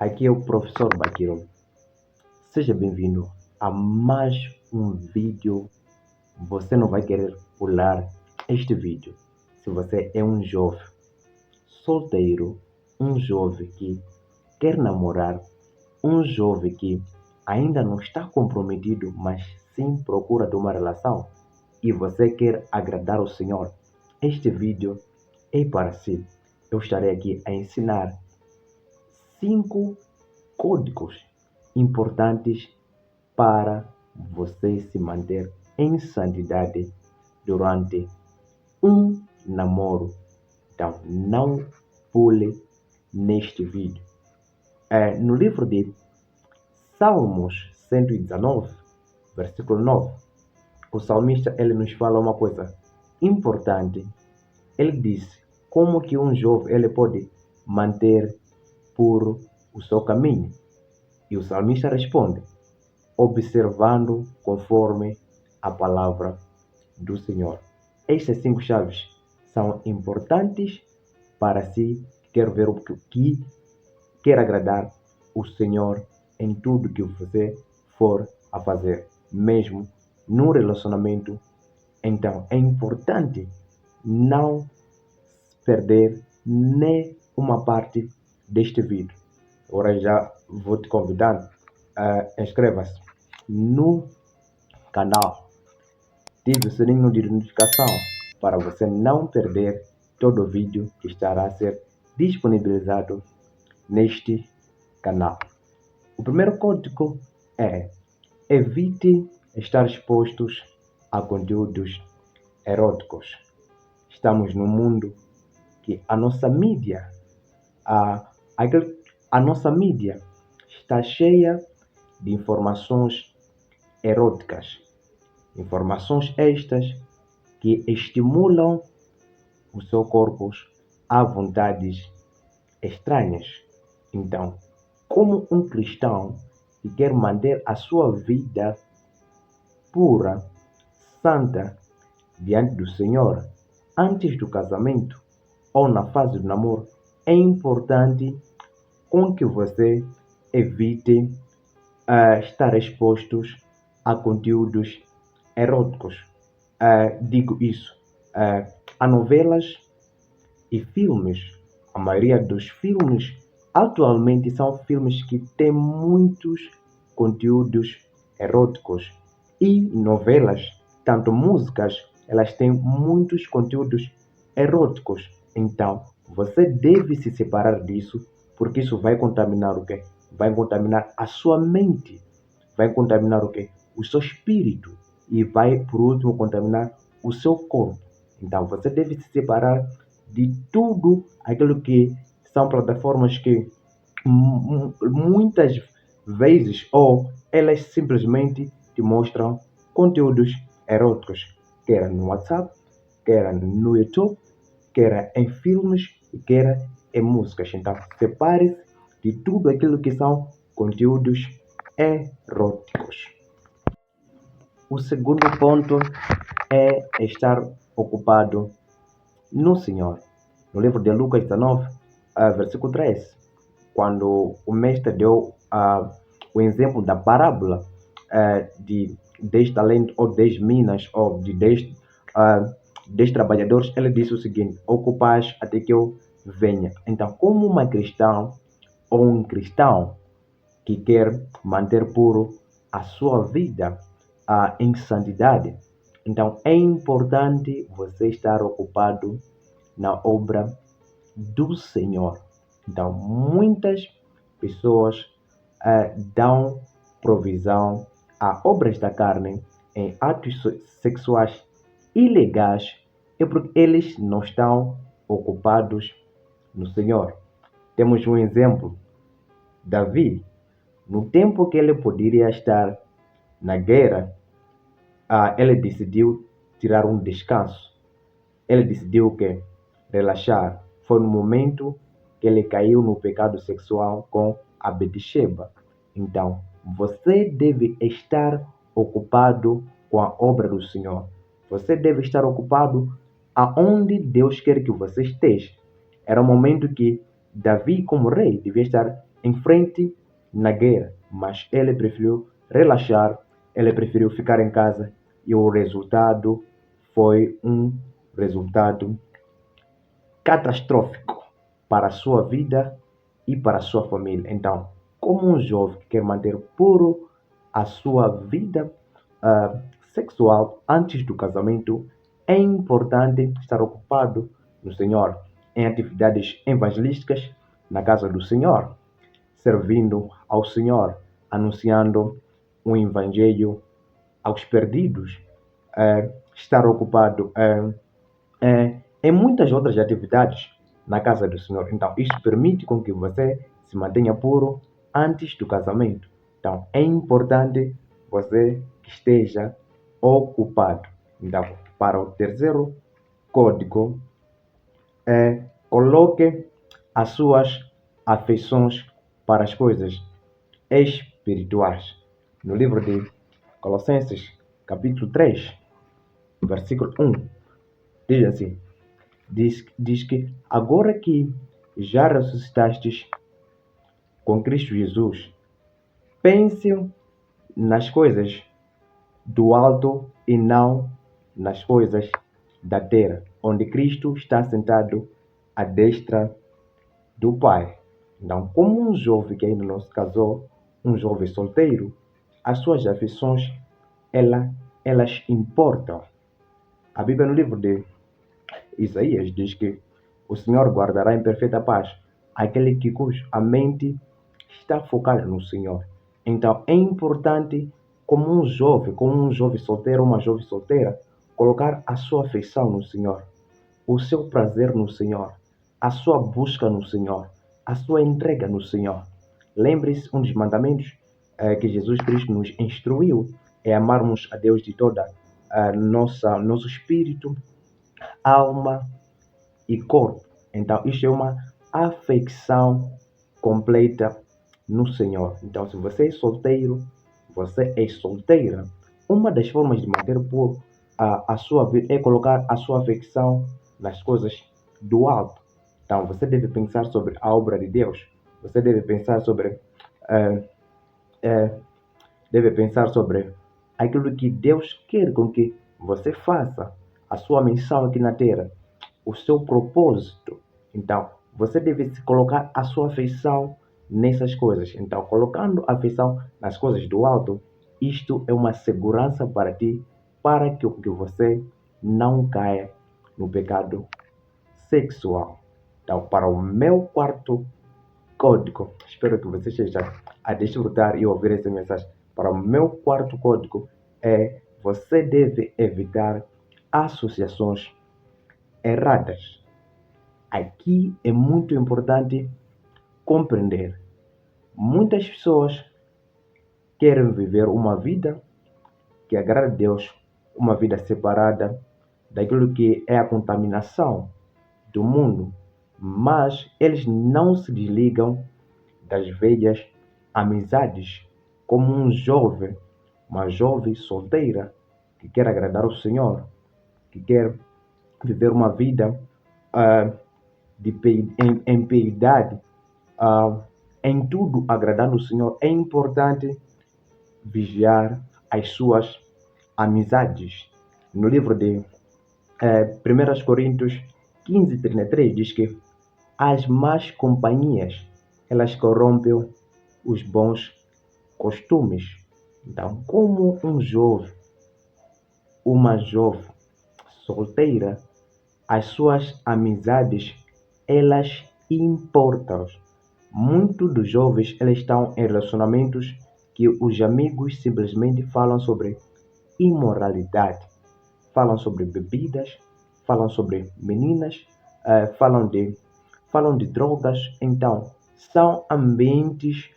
Aqui é o professor Bakiro. Seja bem-vindo a mais um vídeo. Você não vai querer pular este vídeo. Se você é um jovem solteiro, um jovem que quer namorar, um jovem que ainda não está comprometido, mas sim procura de uma relação e você quer agradar o Senhor, este vídeo é para si. Eu estarei aqui a ensinar 5 códigos importantes para você se manter em santidade durante um namoro. Então, não pule neste vídeo. No livro de Salmos 119, versículo 9, o salmista ele nos fala uma coisa importante. Ele diz como que um jovem ele pode manter puro o seu caminho. E o salmista responde: observando conforme a palavra do Senhor. Estas 5 chaves são importantes para si que quer ver o que quer agradar o Senhor em tudo que você for a fazer, mesmo no relacionamento. Então é importante não perder nem uma parte deste vídeo. Agora já vou te convidar, inscreva-se no canal, ative o sininho de notificação para você não perder todo o vídeo que estará a ser disponibilizado neste canal. O primeiro código é: evite estar expostos a conteúdos eróticos. Estamos num mundo que a nossa mídia está cheia de informações eróticas. Informações estas que estimulam o seu corpo a vontades estranhas. Então, como um cristão que quer manter a sua vida pura, santa, diante do Senhor, antes do casamento ou na fase do namoro, é importante com que você evite estar expostos a conteúdos eróticos. Digo isso, a novelas e filmes. A maioria dos filmes atualmente são filmes que têm muitos conteúdos eróticos. E novelas, tanto músicas, elas têm muitos conteúdos eróticos. Então, você deve se separar disso, porque isso vai contaminar o quê? Vai contaminar a sua mente, vai contaminar o quê? O seu espírito e vai, por último, contaminar o seu corpo. Então, você deve se separar de tudo aquilo que são plataformas que muitas vezes ou elas simplesmente te mostram conteúdos eróticos, quer no WhatsApp, quer no YouTube, quer em filmes, quer em músicas. Então, separe-se de tudo aquilo que são conteúdos eróticos. O segundo ponto é estar ocupado no Senhor. No livro de Lucas 19, versículo 3, quando o mestre deu o exemplo da parábola de 10 talentos ou 10 minas ou de 10 trabalhadores, ele disse o seguinte: ocupais até que eu venha. Então, como uma cristã ou um cristão que quer manter puro a sua vida em santidade, então é importante você estar ocupado na obra do Senhor. Então, muitas pessoas dão provisão a obras da carne em atos sexuais ilegais é porque eles não estão ocupados no Senhor. Temos um exemplo: Davi, no tempo que ele poderia estar na guerra, ele decidiu tirar um descanso. Ele decidiu que relaxar. Foi no momento que ele caiu no pecado sexual com a Betsheba. Então, você deve estar ocupado com a obra do Senhor. Você deve estar ocupado aonde Deus quer que você esteja. Era o momento que Davi, como rei, devia estar em frente na guerra, mas ele preferiu relaxar, ele preferiu ficar em casa e o resultado foi um resultado catastrófico para a sua vida e para a sua família. Então, como um jovem que quer manter puro a sua vida sexual antes do casamento, é importante estar ocupado no Senhor, em atividades evangelísticas na casa do Senhor, servindo ao Senhor, anunciando o Evangelho aos perdidos, estar ocupado em muitas outras atividades na casa do Senhor. Então, isso permite com que você se mantenha puro antes do casamento. Então, é importante você que esteja ocupado. Então, para o terceiro código, coloque as suas afeições para as coisas espirituais. No livro de Colossenses, capítulo 3, versículo 1, diz assim: diz que agora que já ressuscitastes com Cristo Jesus, pense nas coisas do alto e não nas coisas da terra, onde Cristo está sentado à destra do Pai. Então, como um jovem que ainda não se casou, um jovem solteiro, as suas afeições, elas importam. A Bíblia no livro de Isaías diz que o Senhor guardará em perfeita paz aquele cuja mente está focada no Senhor. Então, é importante, como um jovem solteiro, uma jovem solteira, colocar a sua afeição no Senhor, o seu prazer no Senhor, a sua busca no Senhor, a sua entrega no Senhor. Lembre-se, um dos mandamentos que Jesus Cristo nos instruiu é amarmos a Deus de toda nosso espírito, alma e corpo. Então, isto é uma afeição completa no Senhor. Então, se você é solteiro, você é solteira, uma das formas de manter puro a sua vida é colocar a sua afeição nas coisas do alto. Então, você deve pensar sobre a obra de Deus. Você deve pensar sobre aquilo que Deus quer com que você faça, a sua missão aqui na Terra, o seu propósito. Então, você deve se colocar a sua afeição nessas coisas. Então, colocando a afeição nas coisas do alto, isto é uma segurança para ti, para que você não caia no pecado sexual. Então, para o meu quarto código, espero que você esteja a desfrutar e ouvir essa mensagem. Para o meu quarto código você deve evitar associações erradas. Aqui é muito importante compreender. Muitas pessoas querem viver uma vida que agrada a Deus, uma vida separada daquilo que é a contaminação do mundo, mas eles não se desligam das velhas amizades, como uma jovem solteira que quer agradar o Senhor, que quer viver uma vida em piedade, em tudo agradando o Senhor. É importante vigiar as suas amizades. No livro de 1 Coríntios 15:33 diz que as más companhias, elas corrompem os bons costumes. Então, como uma jovem solteira, as suas amizades, elas importam. Muitos dos jovens, eles estão em relacionamentos que os amigos simplesmente falam sobre imoralidade, falam sobre bebidas, falam sobre meninas, falam de drogas. Então, são ambientes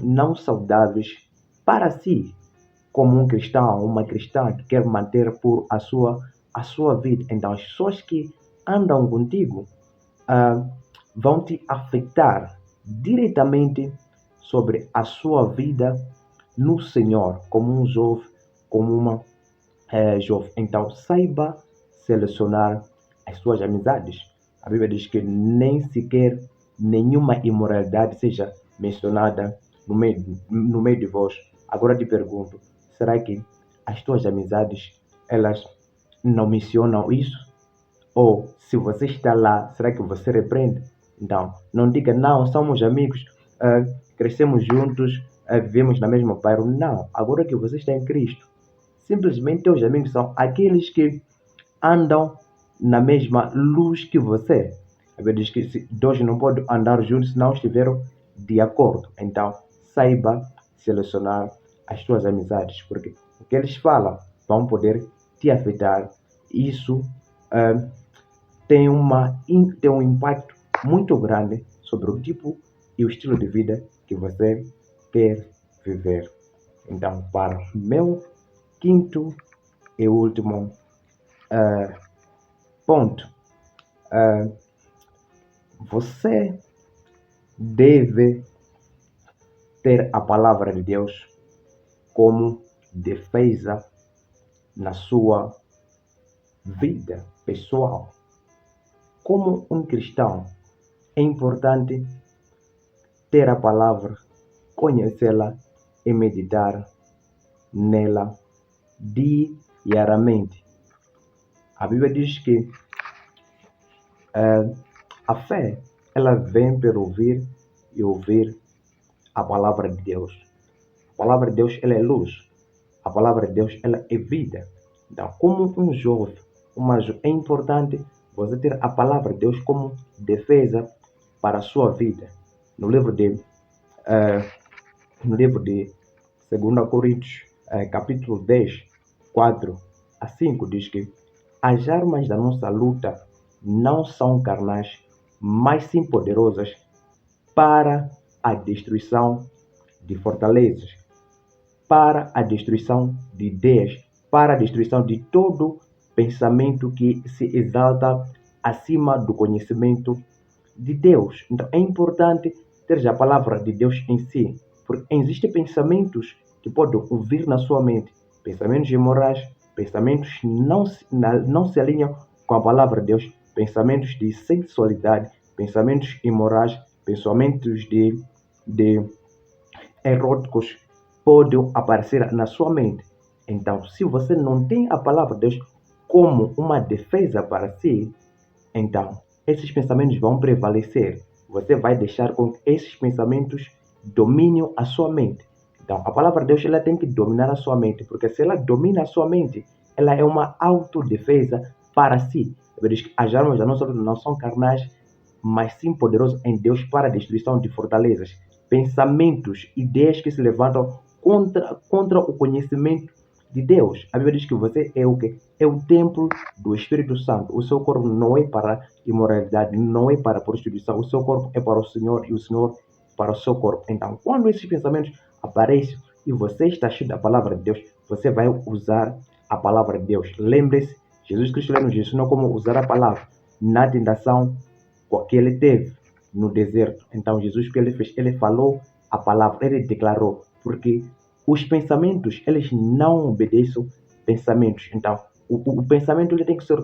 não saudáveis para si, como um cristão, uma cristã que quer manter por a sua vida. Então, as pessoas que andam contigo vão te afetar diretamente sobre a sua vida no Senhor, como um jovem, como uma jovem. Então, saiba selecionar as suas amizades. A Bíblia diz que nem sequer nenhuma imoralidade seja mencionada no meio de vós. Agora te pergunto, será que as tuas amizades, elas não mencionam isso? Ou se você está lá, será que você repreende? Então, não diga, não, somos amigos, crescemos juntos, vivemos na mesma bairro. Não, agora que você está em Cristo, simplesmente teus amigos são aqueles que andam na mesma luz que você. A Bíblia diz que dois não podem andar juntos se não estiveram de acordo. Então, saiba selecionar as suas amizades, porque o que eles falam vão poder te afetar. Isso tem um impacto muito grande sobre o tipo e o estilo de vida que você quer viver. Então, para meu quinto e último ponto, você deve ter a palavra de Deus como defesa na sua vida pessoal. Como um cristão, é importante ter a palavra, conhecê-la e meditar nela diariamente. A Bíblia diz que a fé, ela vem pelo ouvir e ouvir a palavra de Deus. A palavra de Deus, ela é luz. A palavra de Deus, ela é vida. Então, como um jovem, é importante você ter a palavra de Deus como defesa para a sua vida. No livro de 2 Coríntios, capítulo 10, 4 a 5, diz que as armas da nossa luta não são carnais, mas sim poderosas para a destruição de fortalezas, para a destruição de ideias, para a destruição de todo pensamento que se exalta acima do conhecimento de Deus. Então é importante ter a palavra de Deus em si, porque existem pensamentos que podem ouvir na sua mente, pensamentos imorais, pensamentos que não se alinham com a palavra de Deus, pensamentos de sensualidade, pensamentos imorais, pensamentos de eróticos podem aparecer na sua mente. Então, se você não tem a palavra de Deus como uma defesa para si, então esses pensamentos vão prevalecer. Você vai deixar com que esses pensamentos dominem a sua mente. Então, a palavra de Deus, ela tem que dominar a sua mente, porque se ela domina a sua mente, ela é uma autodefesa para si. Diz que as armas da nossa luta não são carnais, mas sim poderosas em Deus para a destruição de fortalezas. Pensamentos, ideias que se levantam contra o conhecimento de Deus. A Bíblia diz que você é o quê? É o templo do Espírito Santo. O seu corpo não é para imoralidade, não é para prostituição. O seu corpo é para o Senhor e o Senhor para o seu corpo. Então, quando esses pensamentos aparecem e você está cheio da palavra de Deus, você vai usar a palavra de Deus. Lembre-se, Jesus Cristo nos ensinou como usar a palavra na tentação que ele teve no deserto. Então, Jesus, o que ele fez? Ele falou a palavra, ele declarou, porque os pensamentos, eles não obedecem pensamentos. Então, o pensamento ele tem que ser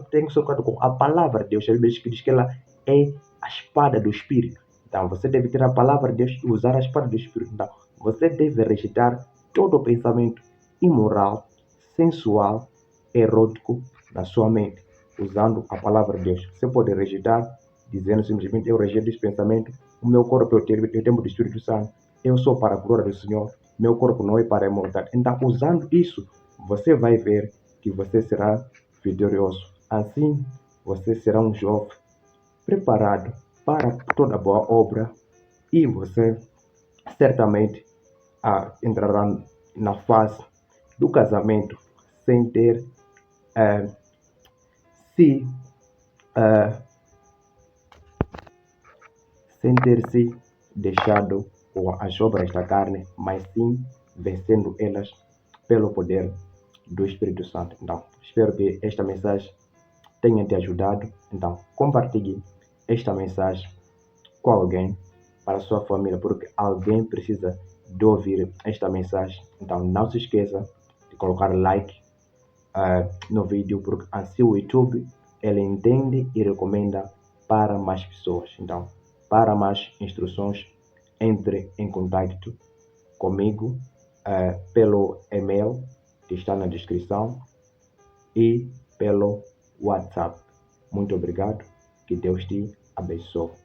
colocado com a palavra de Deus. Ele diz que ela é a espada do Espírito. Então, você deve ter a palavra de Deus e usar a espada do Espírito. Então, você deve rejeitar todo pensamento imoral, sensual, erótico na sua mente, usando a palavra de Deus. Você pode rejeitar, dizendo simplesmente, eu rejeito esse pensamento, o meu corpo é o templo do Espírito Santo, eu sou para a glória do Senhor, meu corpo não é para a imortalidade. Então, usando isso, você vai ver que você será vitorioso. Assim, você será um jovem preparado para toda boa obra e você certamente entrará na fase do casamento sem ter se deixado com as obras da carne, mas sim vencendo elas pelo poder do Espírito Santo. Então, espero que esta mensagem tenha te ajudado. Então, compartilhe esta mensagem com alguém, para a sua família, porque alguém precisa de ouvir esta mensagem. Então, não se esqueça de colocar like no vídeo, porque assim o YouTube ele entende e recomenda para mais pessoas. Então, para mais instruções, entre em contato comigo pelo e-mail que está na descrição e pelo WhatsApp. Muito obrigado. Que Deus te abençoe.